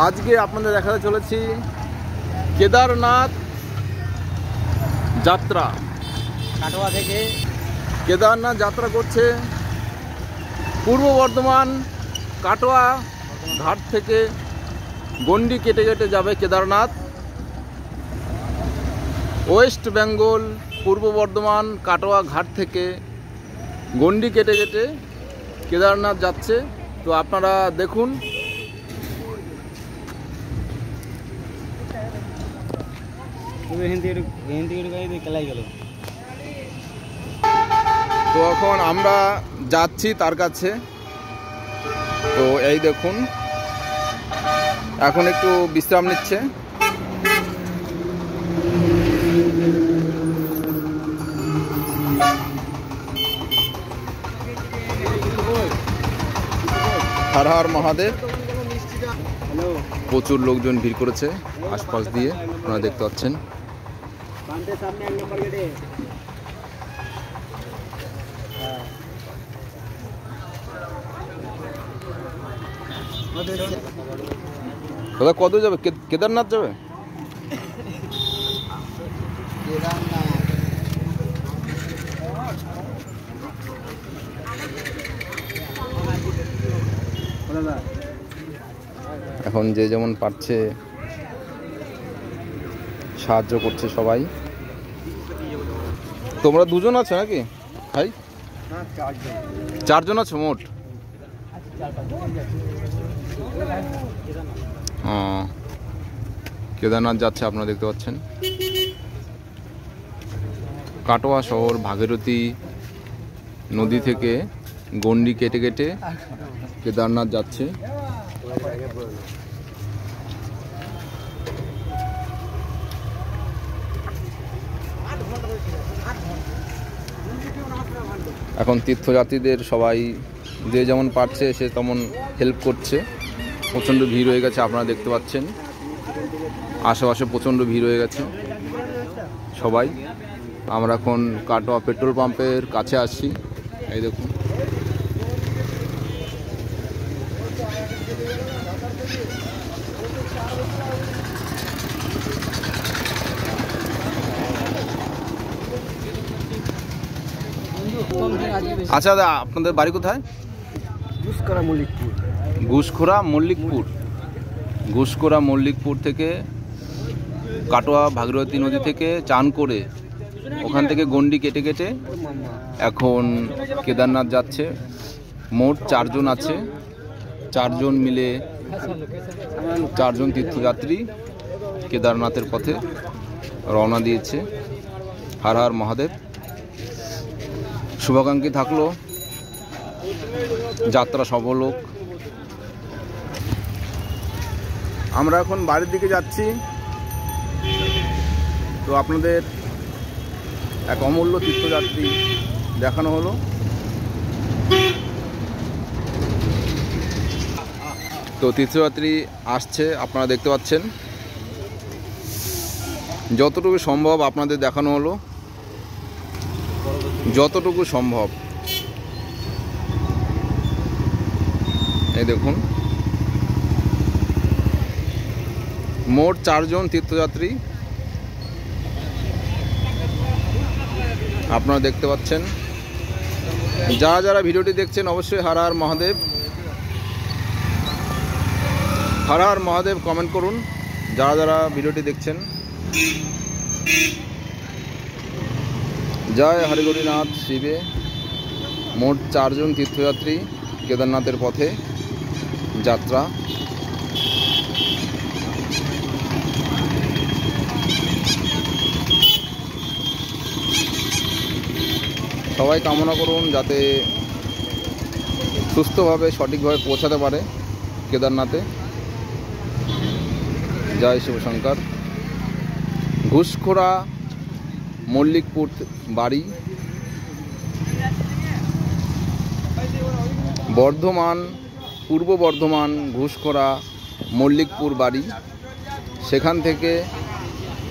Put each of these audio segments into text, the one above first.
আজকে আপনাদের দেখাতে চলেছি কেদারনাথ যাত্রা। কাটোয়া থেকে কেদারনাথ যাত্রা করছে পূর্ব বর্ধমান কাটোয়া ঘাট থেকে গন্ডি কেটে কেটে যাবে কেদারনাথ। ওয়েস্ট বেঙ্গল পূর্ব বর্ধমান কাটোয়া ঘাট থেকে গন্ডি কেটে কেটে কেদারনাথ যাচ্ছে। তো আপনারা দেখুন। তো এখন আমরা যাচ্ছি তার কাছে। তো এই দেখুন এখন একটু বিশ্রাম নিচ্ছে। হর হর মহাদেব। প্রচুর লোকজন ভিড় করেছে আশপাশ দিয়ে, আপনারা দেখতে পাচ্ছেন। দাদা কত যাবে? কেদারনাথ যাবে? এখন যে যেমন পারছে সাহায্য করছে সবাই। তোমরা দুজন আছো নাকি ভাই? চারজন আছো মোট? কেদারনাথ যাচ্ছে আপনারা দেখতে পাচ্ছেন। কাটোয়া শহর ভাগীরথী নদী থেকে গন্ডি কেটে কেটে কেদারনাথ যাচ্ছে। এখন তীর্থযাত্রীদের সবাই যে যেমন পারছে সে তেমন হেল্প করছে। প্রচণ্ড ভিড় হয়ে গেছে আপনারা দেখতে পাচ্ছেন। আশেপাশে প্রচণ্ড ভিড় হয়ে গেছে সবাই। আমরা এখন কাটোয়া পেট্রোল পাম্পের কাছে আসছি। এই দেখুন আচ্ছা দাদা, আপনাদের বাড়ি কোথায়? ঘুষখোরা মল্লিকপুর। ঘুষখোরা মল্লিকপুর। ঘুষখোরা মল্লিকপুর থেকে কাটোয়া ভাগীরথী নদী থেকে চান করে ওখান থেকে গন্ডি কেটে কেটে এখন কেদারনাথ যাচ্ছে। মোট 4 জন আছে। 4 জন মিলে 4 জন তীর্থযাত্রী কেদারনাথের পথে রওনা দিয়েছে। হর হর মহাদেব। শুভাকাঙ্ক্ষী থাকলো যাত্রা সফল হোক। আমরা এখন বাড়ির দিকে যাচ্ছি। তো আপনাদের এক অমূল্য তীর্থযাত্রী দেখানো হলো। তো তীর্থযাত্রী আসছে আপনারা দেখতে পাচ্ছেন। যতটুকু সম্ভব আপনাদের দেখানো হলো, যতটুকু সম্ভব। এই দেখুন মোট 4 জন তীর্থযাত্রী আপনারা দেখতে পাচ্ছেন। যারা যারা ভিডিওটি দেখছেন অবশ্যই হর হর মহাদেব, হর হর মহাদেব কমেন্ট করুন যারা যারা ভিডিওটি দেখছেন। জয় হরিগৌরীনাথ শিবে। মোট 4 জন তীর্থযাত্রী কেদারনাথের পথে যাত্রা। সবাই কামনা করুন যাতে সুস্থভাবে সঠিকভাবে পৌঁছাতে পারে কেদারনাথে। জয় শিবশঙ্কর। ঘুষখোরা মল্লিকপুর বাড়ি, বর্ধমান পূর্ব বর্ধমান ঘুষখোরা মল্লিকপুর বাড়ি। সেখান থেকে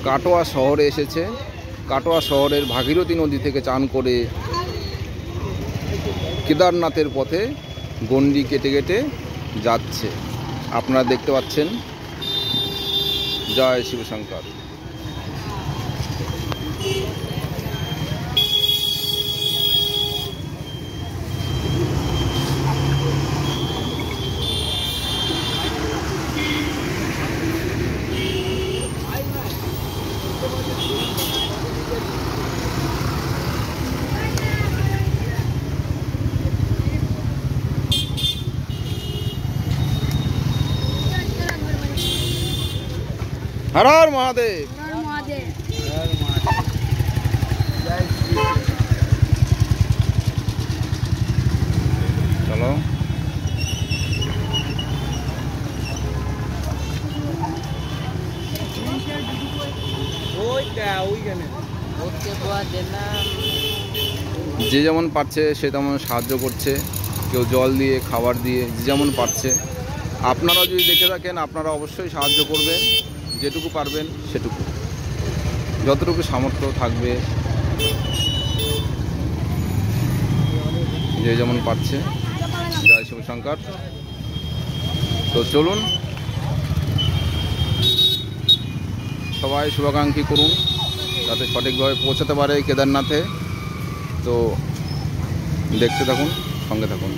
কাটোয়া শহরে এসেছে। কাটোয়া শহরের ভাগীরথী নদী থেকে চান করে কেদারনাথের পথে গন্ডি কেটে কেটে যাচ্ছে। আপনারা দেখতে পাচ্ছেন। জয় শিবশঙ্কর। হর হর মহাদেব। চলো যে যেমন পারছে সে তেমন সাহায্য করছে, কেউ জল দিয়ে, খাবার দিয়ে, যে যেমন পারছে। আপনারাও যদি দেখে থাকেন আপনারা অবশ্যই সাহায্য করবেন, যেটুকু পারবেন সেটুকু, যতটুকু সামর্থ্য থাকবে, যে যেমন পারছে। জয় শিবশঙ্কর। তো চলুন সবাই শুভাকাঙ্ক্ষী করুন যাতে সঠিকভাবে পৌঁছাতে পারে কেদারনাথে। তো দেখতে থাকুন, সঙ্গে থাকুন।